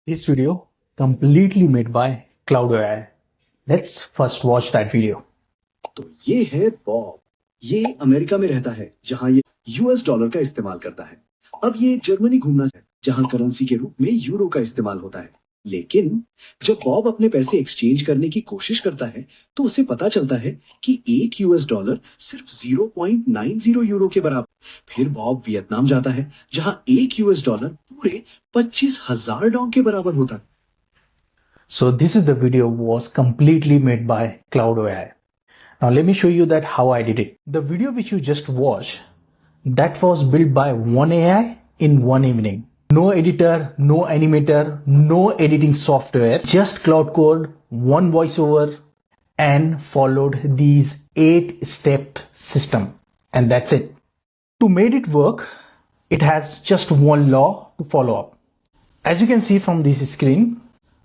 This video completely made by Claude AI. Let's first watch that video. तो ये है Bob. ये America में रहता है जहां ये यूएस डॉलर का इस्तेमाल करता है। अब ये जर्मनी घूमना है जहां करेंसी के रूप में यूरो का इस्तेमाल होता है। लेकिन जब बॉब अपने पैसे एक्सचेंज करने की कोशिश करता है तो उसे पता चलता है कि एक यूएस डॉलर सिर्फ 0.90 यूरो के बराबर। फिर बॉब वियतनाम जाता है जहां एक यूएस डॉलर पूरे 25,000 डॉलर के बराबर होता है। So this is the video was completely made by Claude AI. Now let me show you that how I did it. The video which you just watched, that was built by one AI in one evening. No editor, no animator, no editing software, just Claude Code, one voiceover, and followed these 8-step system. And that's it. To make it work, it has just one law to follow up. As you can see from this screen,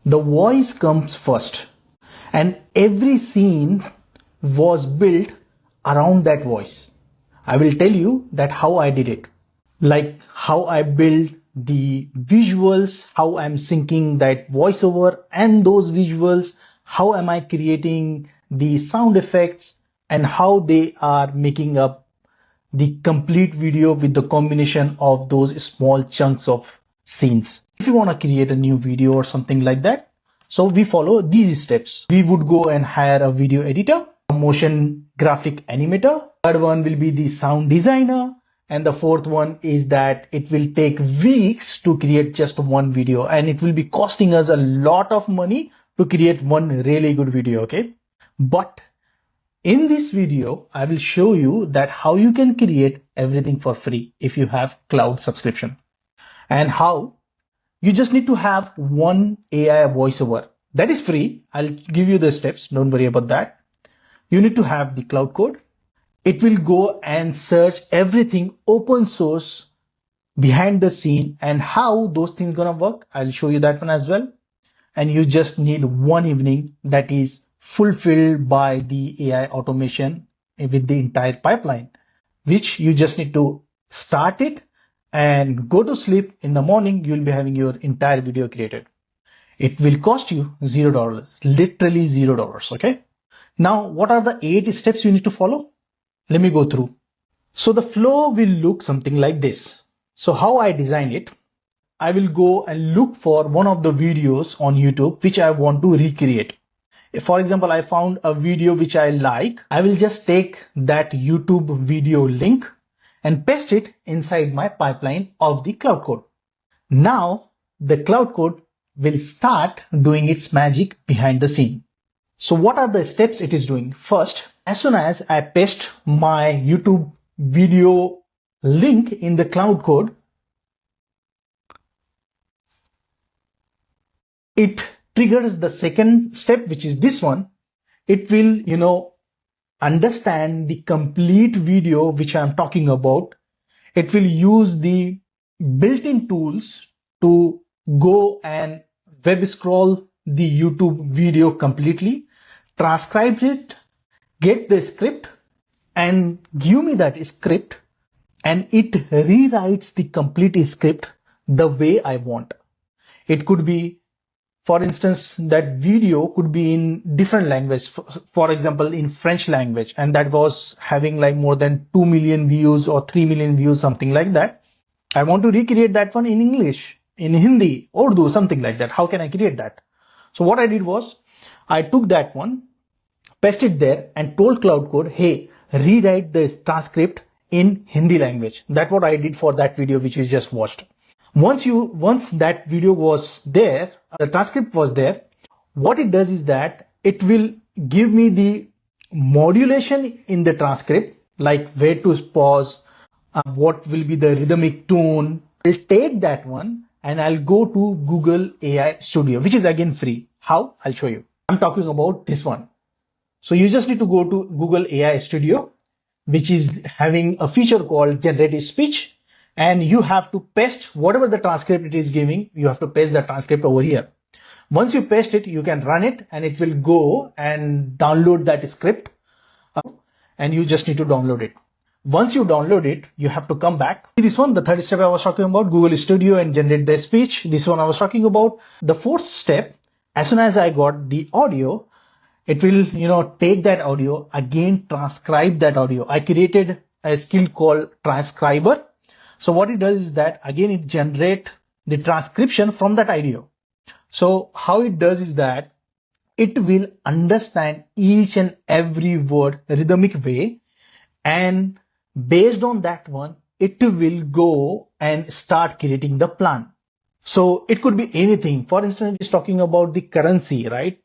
the voice comes first, and every scene was built around that voice. I will tell you that how I did it, like how I built the visuals, how I'm syncing that voiceover and those visuals, how am I creating the sound effects, and how they are making up the complete video with the combination of those small chunks of scenes. If you want to create a new video or something like that, so we follow these steps. We would go and hire a video editor, a motion graphic animator. Third one will be the sound designer. And the fourth one is that it will take weeks to create just one video, and it will be costing us a lot of money to create one really good video, okay? But in this video, I will show you that how you can create everything for free if you have cloud subscription, and how you just need to have one AI voiceover. That is free. I'll give you the steps. Don't worry about that. You need to have the Claude Code. It will go and search everything open source behind the scene, and how those things gonna work. I'll show you that one as well. And you just need one evening that is fulfilled by the AI automation with the entire pipeline, which you just need to start it and go to sleep. In the morning, you'll be having your entire video created. It will cost you $0, literally $0, okay? Now, what are the 8 steps you need to follow? Let me go through. So the flow will look something like this. So how I design it, I will go and look for one of the videos on YouTube which I want to recreate. If, for example, I found a video which I like, I will just take that YouTube video link and paste it inside my pipeline of the Claude Code. Now the Claude Code will start doing its magic behind the scene. So what are the steps it is doing? First, as soon as I paste my YouTube video link in the Claude Code, it triggers the second step, which is this one. It will, understand the complete video which I'm talking about. It will use the built-in tools to go and web scroll the YouTube video completely, transcribe it, get the script, and give me that script, and it rewrites the complete script the way I want. It could be, for instance, that video could be in different language, for example, in French language, and that was having like more than 2 million views or 3 million views, something like that. I want to recreate that one in English, in Hindi, Urdu, something like that. How can I create that? So what I did was, I took that one, pasted it there, and told Claude Code, hey, rewrite the transcript in Hindi language. That's what I did for that video which you just watched. Once that video was there, the transcript was there, what it does is that it will give me the modulation in the transcript, like where to pause, what will be the rhythmic tone. I'll take that one and I'll go to Google AI Studio, which is again free. How? I'll show you. I'm talking about this one. So you just need to go to Google AI Studio, which is having a feature called generative speech, and you have to paste whatever the transcript it is giving. You have to paste the transcript over here. Once you paste it, you can run it and it will go and download that script, and you just need to download it. Once you download it, you have to come back. This one, the third step I was talking about, Google Studio and generate the speech. This one I was talking about. The fourth step, as soon as I got the audio, it will, take that audio, again transcribe that audio. I created a skill called transcriber. So what it does is that again it generate the transcription from that audio. So how it does is that it will understand each and every word rhythmic way, and based on that one, it will go and start creating the plan. So it could be anything. For instance, it's talking about the currency, right?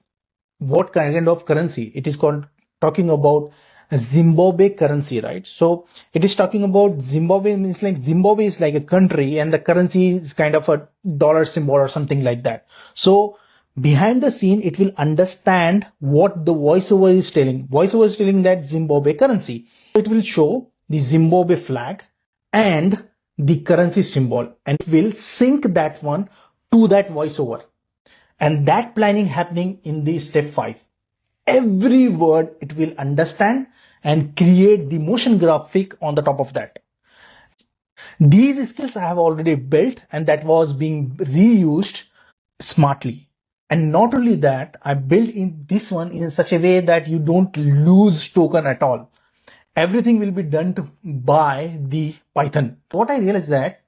What kind of currency? It is called talking about Zimbabwe currency, right? So it is talking about Zimbabwe, means like Zimbabwe is like a country and the currency is kind of a dollar symbol or something like that. So behind the scene, it will understand what the voiceover is telling. Voiceover is telling that Zimbabwe currency. It will show the Zimbabwe flag and the currency symbol, and it will sync that one to that voiceover. And that planning happening in the step 5. Every word it will understand and create the motion graphic on the top of that. These skills I have already built, and that was being reused smartly. And not only that, I built in this one in such a way that you don't lose token at all. Everything will be done by the Python. What I realized that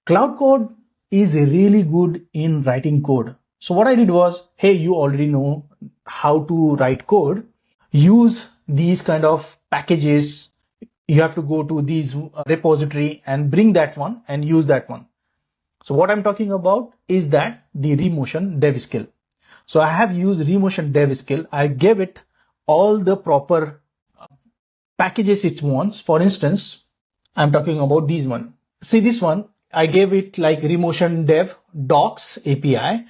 Claude Code is really good in writing code. So what I did was, hey, you already know how to write code. Use these kind of packages. You have to go to these repository and bring that one and use that one. So what I'm talking about is that the Remotion dev skill. So I have used Remotion dev skill. I gave it all the proper packages it wants. For instance, I'm talking about these one. See this one, I gave it like Remotion dev docs API,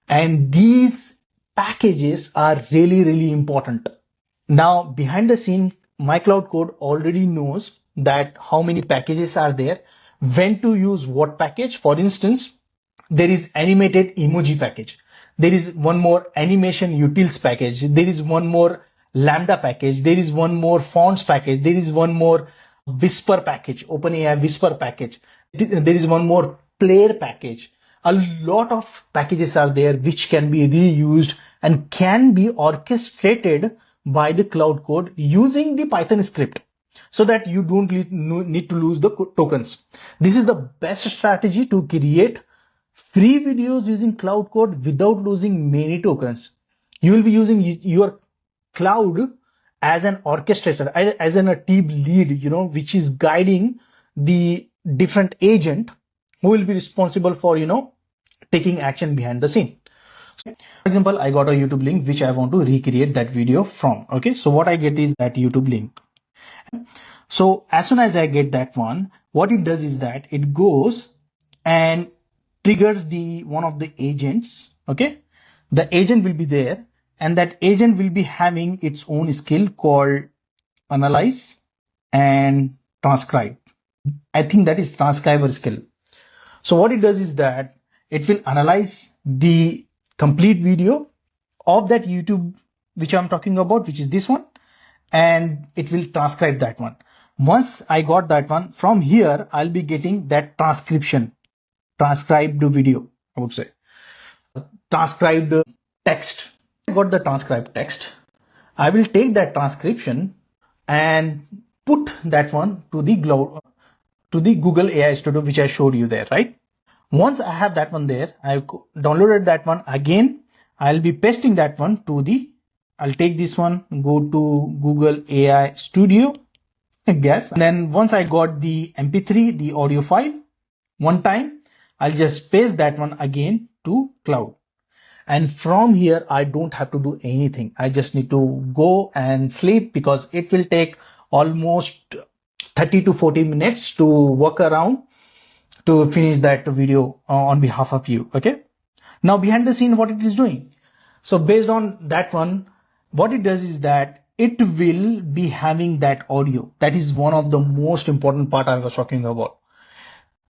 and these packages are really important. Now behind the scene, my Claude Code already knows that how many packages are there, when to use what package. For instance, there is animated emoji package. There is one more animation utils package. There is one more Lambda package. There is one more fonts package. There is one more Whisper package, OpenAI Whisper package. There is one more player package. A lot of packages are there which can be reused and can be orchestrated by the Claude Code using the Python script, so that you don't need to lose the tokens. This is the best strategy to create free videos using Claude Code without losing many tokens. You will be using your Cloud as an orchestrator, as a team lead, which is guiding the different agent who will be responsible for, taking action behind the scene. So, for example, I got a YouTube link which I want to recreate that video from. Okay, so what I get is that YouTube link. So as soon as I get that one, what it does is that it goes and triggers one of the agents. Okay, the agent will be there, and that agent will be having its own skill called analyze and transcribe. I think that is transcriber skill. So what it does is that it will analyze the complete video of that YouTube which I'm talking about, which is this one, and it will transcribe that one. Once I got that one, from here I'll be getting that transcription, transcribed video, I would say, transcribed text. I got the transcribed text. I will take that transcription and put that one to the Google AI Studio, which I showed you there, right? Once I have that one there, I downloaded that one again. I'll be pasting that one I'll take this one, go to Google AI Studio, I guess. And then once I got the MP3, the audio file, one time, I'll just paste that one again to Cloud. And from here, I don't have to do anything. I just need to go and sleep, because it will take almost 30 to 40 minutes to work around to finish that video on behalf of you. Okay. Now behind the scene, what it is doing. So based on that one, what it does is that it will be having that audio. That is one of the most important part I was talking about.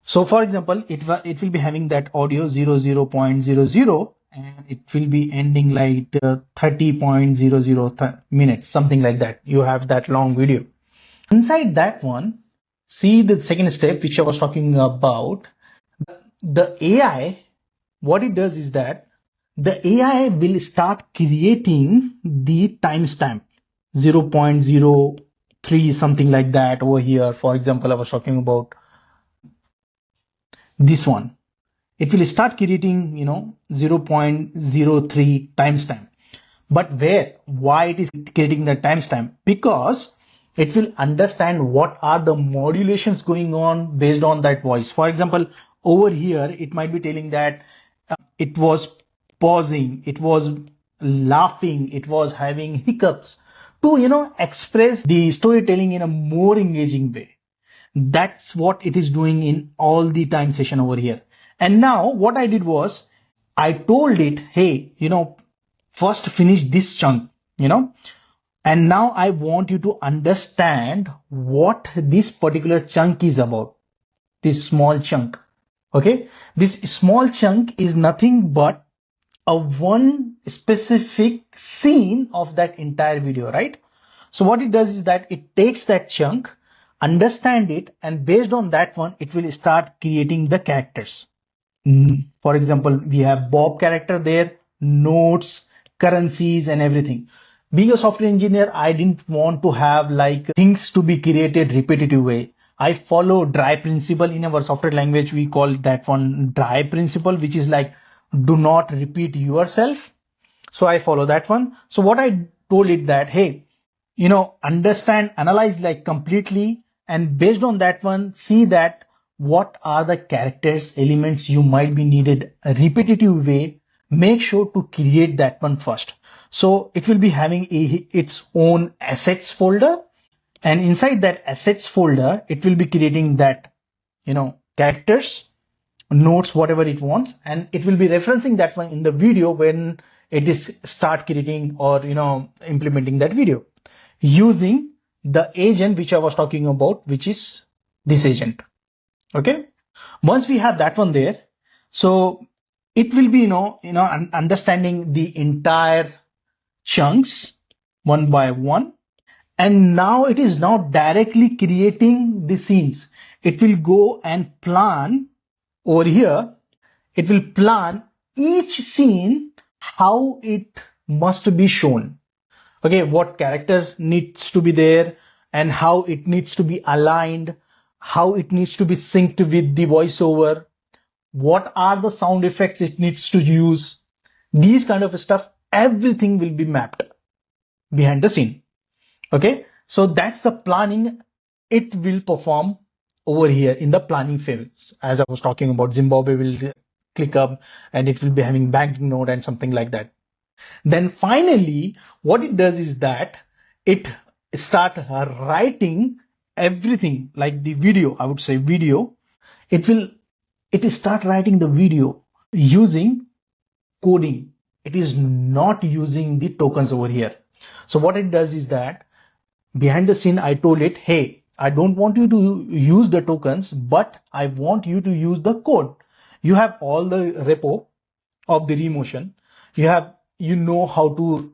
So for example, it will be having that audio 00.00, and it will be ending like 30.00 minutes, something like that. You have that long video. Inside that one, see the second step which I was talking about. The AI, what it does is that the AI will start creating the timestamp 0.03, something like that over here. For example, I was talking about this one. It will start creating, 0.03 timestamp. But why it is creating the timestamp? Because it will understand what are the modulations going on based on that voice. For example, over here, it might be telling that it was pausing, it was laughing, it was having hiccups to, express the storytelling in a more engaging way. That's what it is doing in all the time session over here. And now what I did was I told it, hey, first finish this chunk, and now I want you to understand what this particular chunk is about. This small chunk. Okay. This small chunk is nothing but a one specific scene of that entire video, right? So what it does is that it takes that chunk, understand it, and based on that one, it will start creating the characters. For example, we have Bob character there, notes, currencies, and everything. Being a software engineer, I didn't want to have like things to be created repetitive way. I follow dry principle in our software language. We call that one dry principle, which is like do not repeat yourself. So I follow that one. So what I told it that, hey, understand, analyze like completely, and based on that one, see that what are the characters, elements you might be needed a repetitive way. Make sure to create that one first. So it will be having its own assets folder, and inside that assets folder, it will be creating that, characters, notes, whatever it wants, and it will be referencing that one in the video when it is start creating or, implementing that video using the agent which I was talking about, which is this agent. Okay. Once we have that one there, so it will be, understanding the entire chunks one by one. And now it is now directly creating the scenes. It will go and plan over here. It will plan each scene, how it must be shown. Okay, what character needs to be there and how it needs to be aligned, how it needs to be synced with the voiceover, what are the sound effects it needs to use, these kind of stuff, everything will be mapped behind the scene. Okay, so that's the planning it will perform over here in the planning phase. As I was talking about, Zimbabwe will click up and it will be having banking node and something like that. Then finally, what it does is that it start writing everything like the video. I would say video. It start writing the video using coding. It is not using the tokens over here. So what it does is that behind the scene, I told it, hey, I don't want you to use the tokens, but I want you to use the code. You have all the repo of the Remotion. You know how to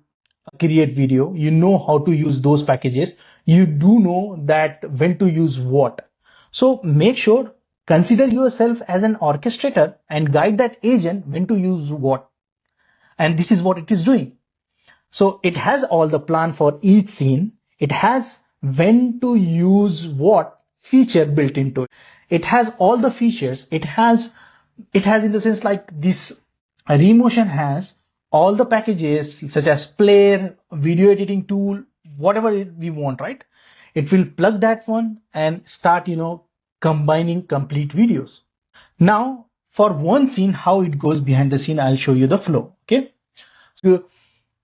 create video. You know how to use those packages. You do know that when to use what. So make sure, consider yourself as an orchestrator and guide that agent when to use what. And this is what it is doing. So it has all the plan for each scene. It has when to use what feature built into it. It has all the features. It has in the sense like this Remotion has all the packages such as player, video editing tool, whatever we want, right? It will plug that one and start, combining complete videos. Now for one scene, how it goes behind the scene, I'll show you the flow. Okay. So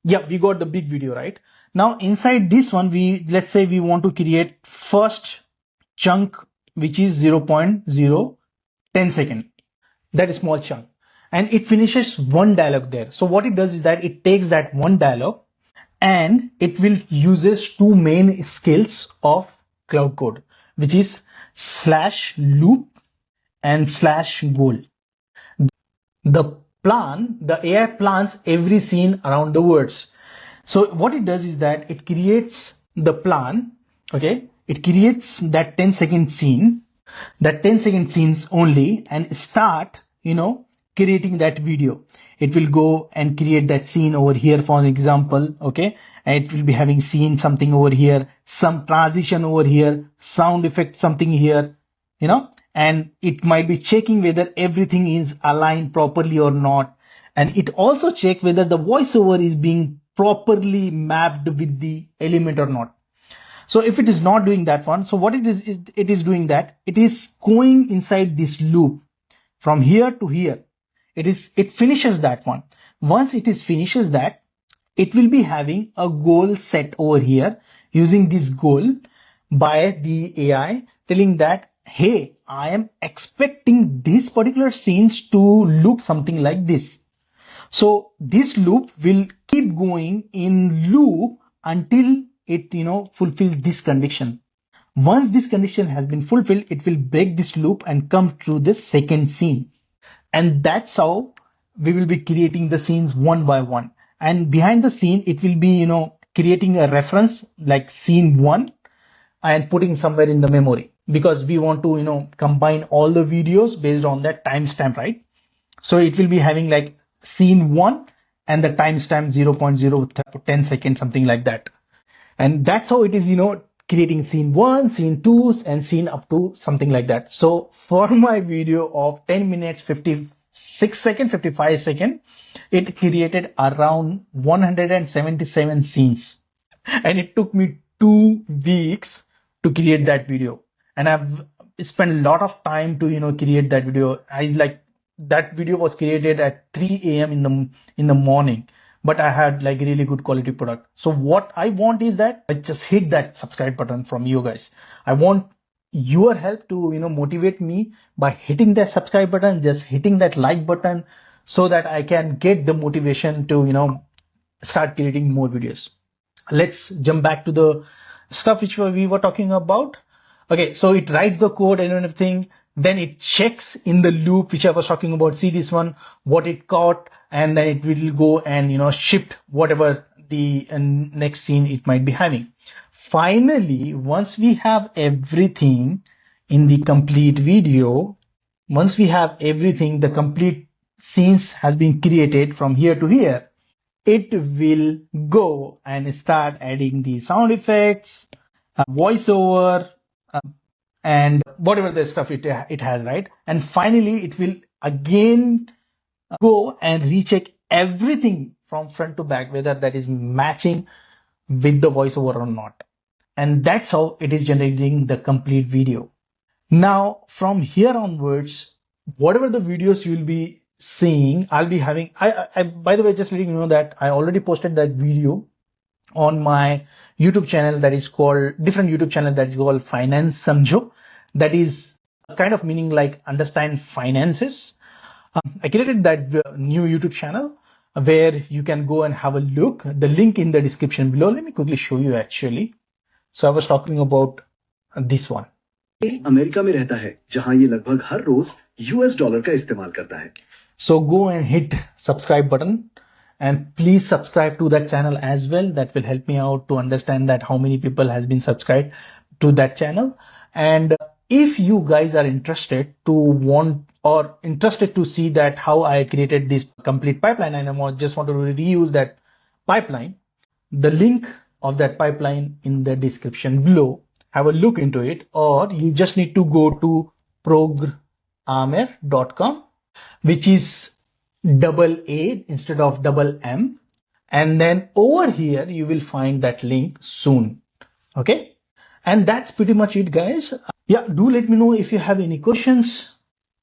yeah, we got the big video, right? Now inside this one, let's say we want to create first chunk, which is 0.010 second. That is small chunk. And it finishes one dialogue there. So what it does is that it takes that one dialogue and it will uses two main skills of Claude Code, which is /loop and /goal. The AI plans every scene around the words. So what it does is that it creates the plan. Okay. it creates that 10-second scene, that 10-second scenes only, and start, creating that video. It will go and create that scene over here, for an example, okay? And it will be having scene something over here, some transition over here, sound effect something here, and it might be checking whether everything is aligned properly or not. And it also check whether the voiceover is being properly mapped with the element or not. So if it is not doing that one, so what it is doing that, it is going inside this loop from here to here. It finishes that one. Once it is finishes that, it will be having a goal set over here using this goal by the AI, telling that, hey, I am expecting these particular scenes to look something like this. So this loop will keep going in loop until it, fulfills this condition. Once this condition has been fulfilled, it will break this loop and come through the second scene. And that's how we will be creating the scenes one by one. And behind the scene, it will be, creating a reference like scene 1 and putting somewhere in the memory, because we want to, combine all the videos based on that timestamp, right? So it will be having like scene 1 and the timestamp 0.010 seconds, something like that. And that's how it is, creating scene 1, scene 2, and scene up to something like that. So for my video of 10 minutes, 56 seconds, 55 seconds, it created around 177 scenes. And it took me 2 weeks to create that video. And I've spent a lot of time to, create that video. That video was created at 3 a.m. in the morning. But I had like really good quality product. So what I want is that I just hit that subscribe button from you guys. I want your help to, motivate me by hitting that subscribe button, just hitting that like button, so that I can get the motivation to, start creating more videos. Let's jump back to the stuff which we were talking about. Okay, so it writes the code and everything. Then it checks in the loop, which I was talking about. See this one, what it caught, and then it will go and, shift whatever the next scene it might be having. Finally, once we have everything in the complete video, once we have everything, the complete scenes has been created from here to here, it will go and start adding the sound effects, voiceover, and whatever the stuff it has, right? And finally, it will again go and recheck everything from front to back, whether that is matching with the voiceover or not. And that's how it is generating the complete video. Now, from here onwards, whatever the videos you will be seeing, I'll be having, I by the way, just letting you know that I already posted that video on my YouTube channel that is called, different YouTube channel that is called Finance Samjho. That is kind of meaning like understand finances. I created that new YouTube channel where you can go and have a look. The link in the description below. Let me quickly show you actually. So I was talking about this one. ये America में रहता है जहां ये लगभग हर रोज US dollar का इस्तेमाल करता है. So go and hit subscribe button. And please subscribe to that channel as well. That will help me out to understand that how many people has been subscribed to that channel. And if you guys are interested to see that how I created this complete pipeline and I just want to reuse that pipeline, the link of that pipeline in the description below. Have a look into it, or you just need to go to programmer.com, which is AA instead of M, and then over here you will find that link soon. Okay, and that's pretty much it, guys. Yeah, do let me know if you have any questions,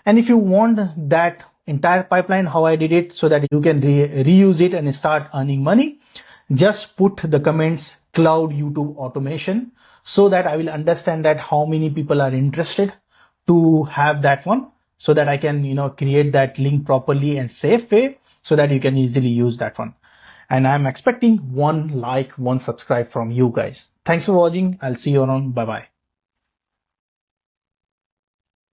and if you want that entire pipeline how I did it so that you can reuse it and start earning money, just put the comments Claude YouTube automation, so that I will understand that how many people are interested to have that one, so that I can, create that link properly and safe way so that you can easily use that one. And I'm expecting 1 like, 1 subscribe from you guys. Thanks for watching. I'll see you around. Bye bye.